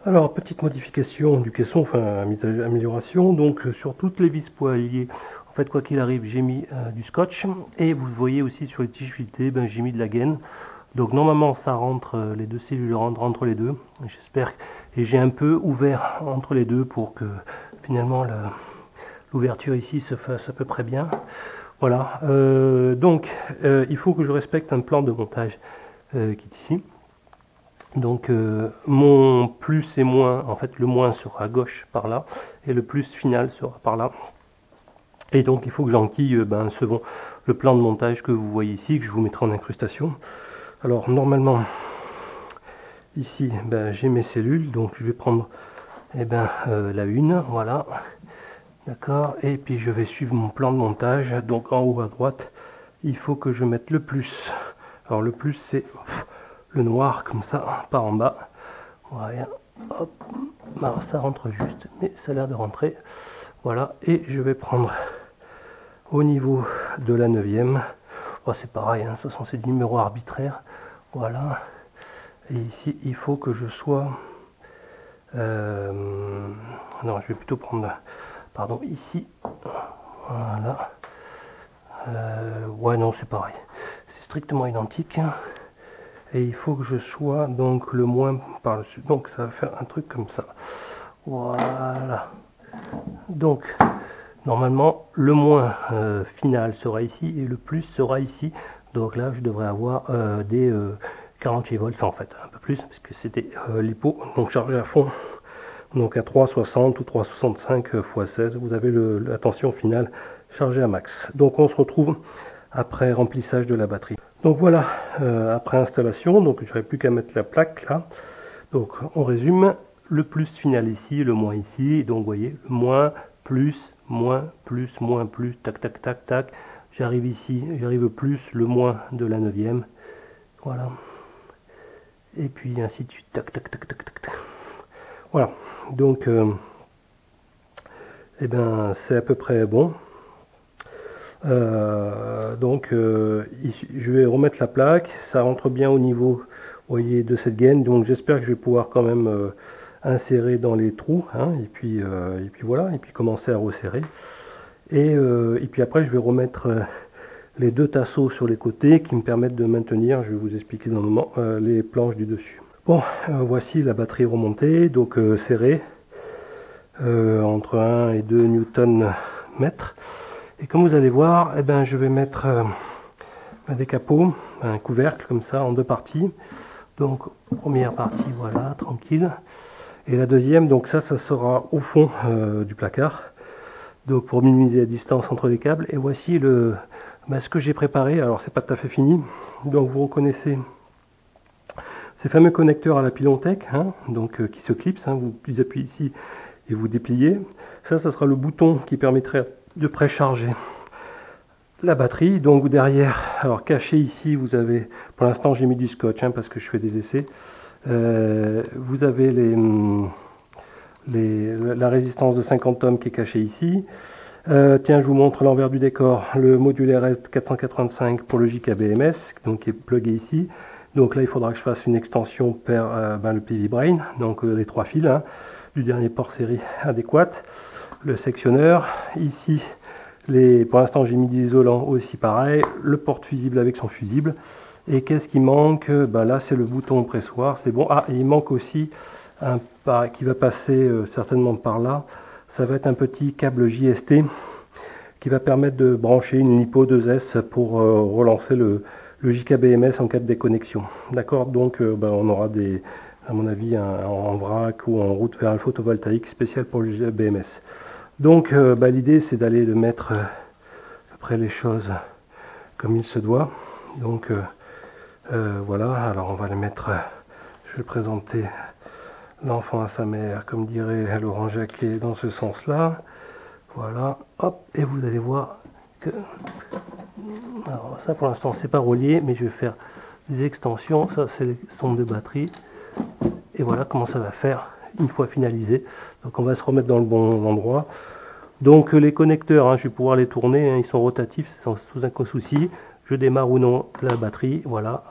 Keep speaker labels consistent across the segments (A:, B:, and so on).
A: Alors, petite modification du caisson, enfin amélioration, donc sur toutes les vis poiliers, en fait quoi qu'il arrive j'ai mis du scotch, et vous voyez aussi sur les tiges filetées, j'ai mis de la gaine, donc normalement ça rentre, les deux cellules rentrent entre les deux, j'espère, et j'ai un peu ouvert entre les deux pour que finalement l'ouverture ici se fasse à peu près bien. Voilà, donc il faut que je respecte un plan de montage qui est ici. Donc mon plus et moins, en fait le moins sera à gauche par là, et le plus final sera par là. Et donc il faut que j'enquille selon le plan de montage que vous voyez ici, que je vous mettrai en incrustation. Alors normalement, ici j'ai mes cellules, donc je vais prendre la une, voilà, d'accord, et puis je vais suivre mon plan de montage. Donc en haut à droite, il faut que je mette le plus. Alors le plus c'est le noir comme ça, par en bas. Voilà, hop, alors ça rentre juste, mais ça a l'air de rentrer. Voilà, et je vais prendre au niveau de la 9e. Oh, c'est pareil, ce sont ces numéros arbitraires. Voilà, et ici il faut que je sois. Non, je vais plutôt prendre. Pardon, ici. Voilà. Ouais, non, c'est pareil. C'est strictement identique. Et il faut que je sois donc le moins par dessus. Donc ça va faire un truc comme ça. Voilà. Donc normalement le moins final sera ici et le plus sera ici. Donc là je devrais avoir des 48 volts, enfin, en fait un peu plus parce que c'était l'hypo, donc chargé à fond. Donc à 3,60 ou 3,65 x 16, vous avez la tension finale chargée à max. Donc on se retrouve après remplissage de la batterie. Donc voilà, après installation, donc je n'aurai plus qu'à mettre la plaque là. Donc on résume, le plus final ici, le moins ici, donc vous voyez, le moins, plus, moins, tac, tac, tac, tac. J'arrive ici, j'arrive plus, le moins de la 9e, voilà. Et puis ainsi de suite, tac, tac, tac, tac, tac, tac. Voilà, donc c'est à peu près bon. Je vais remettre la plaque, ça rentre bien au niveau, vous voyez, de cette gaine, donc j'espère que je vais pouvoir quand même insérer dans les trous, et puis voilà, et puis commencer à resserrer. Et puis après je vais remettre les deux tasseaux sur les côtés qui me permettent de maintenir, je vais vous expliquer dans un moment, les planches du dessus. Bon, voici la batterie remontée, donc serrée, entre 1 et 2 Newton mètres. Et comme vous allez voir, je vais mettre des capots, un couvercle comme ça en deux parties. Donc première partie, voilà, tranquille. Et la deuxième, donc ça sera au fond du placard. Donc pour minimiser la distance entre les câbles. Et voici ce que j'ai préparé. Alors c'est pas tout à fait fini. Donc vous reconnaissez ces fameux connecteurs à la Pilontech, donc qui se clipsent. Vous appuyez ici et vous dépliez. Ça sera le bouton qui permettrait de précharger la batterie. Donc derrière, alors caché ici, vous avez, pour l'instant j'ai mis du scotch parce que je fais des essais. Vous avez la résistance de 50 ohms qui est cachée ici. Tiens, je vous montre l'envers du décor, le module RS485 pour le JKBMS, donc qui est plugué ici. Donc là, il faudra que je fasse une extension per le PV Brain, donc les 3 fils, du dernier port série adéquat. Le sectionneur, ici, pour l'instant j'ai mis des isolants aussi pareil, le porte fusible avec son fusible. Et qu'est-ce qui manque? Là c'est le bouton pressoir, c'est bon. Ah, et il manque aussi un qui va passer certainement par là. Ça va être un petit câble JST qui va permettre de brancher une LiPo 2S pour relancer le JKBMS en cas de déconnexion. D'accord, donc on aura à mon avis en vrac ou en route vers un photovoltaïque spécial pour le JKBMS. Donc l'idée c'est d'aller de mettre après les choses comme il se doit. Donc voilà, alors on va les mettre, je vais présenter l'enfant à sa mère, comme dirait Laurent Jacquet, dans ce sens-là. Voilà, hop, et vous allez voir que... Alors ça pour l'instant c'est pas relié, mais je vais faire des extensions, ça c'est les sondes de batterie. Et voilà comment ça va faire une fois finalisé. Donc on va se remettre dans le bon endroit. Donc les connecteurs, je vais pouvoir les tourner, ils sont rotatifs sans aucun souci. Je démarre ou non la batterie, voilà.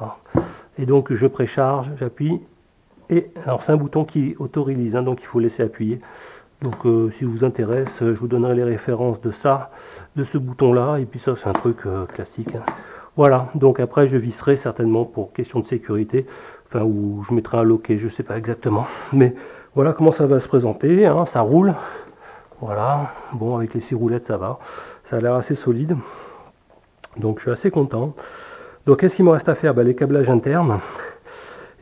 A: Et donc je précharge, j'appuie Et alors c'est un bouton qui auto-release, hein, donc il faut laisser appuyer. Donc si vous intéresse, je vous donnerai les références de ça, de ce bouton là, et puis ça c'est un truc classique, hein. Voilà, donc après je visserai certainement pour question de sécurité, enfin ou je mettrai un loquet, je sais pas exactement, mais voilà comment ça va se présenter, hein, ça roule, voilà, bon avec les 6 roulettes ça va, ça a l'air assez solide, donc je suis assez content. Donc qu'est-ce qu'il me reste à faire? Les câblages internes.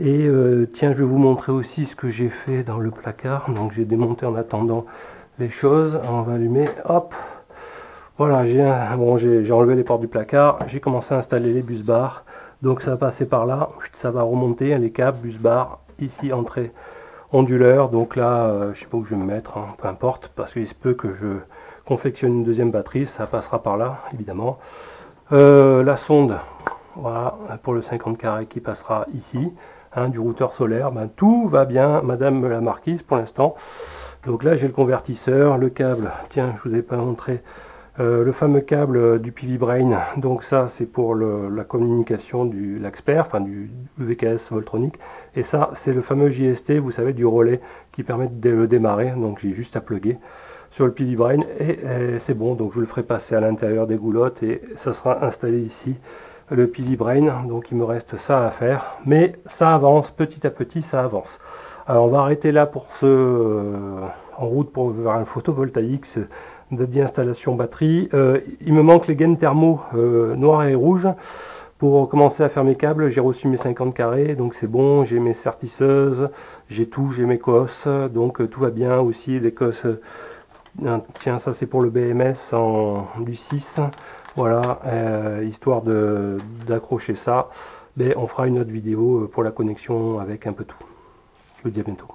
A: Et tiens, je vais vous montrer aussi ce que j'ai fait dans le placard. Donc j'ai démonté en attendant les choses. On va allumer, hop. Voilà, j'ai enlevé les portes du placard. J'ai commencé à installer les bus bars. Donc ça va passer par là. Ça va remonter, hein, les câbles, bus bars. Ici, entrée onduleur. Donc là, je sais pas où je vais me mettre, hein, peu importe. Parce qu'il se peut que je confectionne une deuxième batterie. Ça passera par là, évidemment. La sonde, voilà, pour le 50 carré qui passera ici. Hein, du routeur solaire, tout va bien, madame la marquise pour l'instant. Donc là j'ai le convertisseur, le câble, tiens je vous ai pas montré, le fameux câble du PV Brain, donc ça c'est pour la communication du l'Axper, enfin du VKS Voltronic, et ça c'est le fameux JST, vous savez, du relais qui permet de le démarrer, donc j'ai juste à plugger sur le PV Brain et c'est bon, donc je le ferai passer à l'intérieur des goulottes et ça sera installé ici. Le PV Brain, donc il me reste ça à faire, mais ça avance, petit à petit ça avance. Alors on va arrêter là pour en route pour vers un photovoltaïque de installation batterie. Il me manque les gaines thermo noir et rouge pour commencer à faire mes câbles. J'ai reçu mes 50 carrés, donc c'est bon, j'ai mes sertisseuses, j'ai tout, j'ai mes cosses, donc tout va bien aussi, les cosses. Tiens, ça c'est pour le BMS du 6. Voilà, histoire d'accrocher ça, mais on fera une autre vidéo pour la connexion avec un peu tout. Je vous dis à bientôt.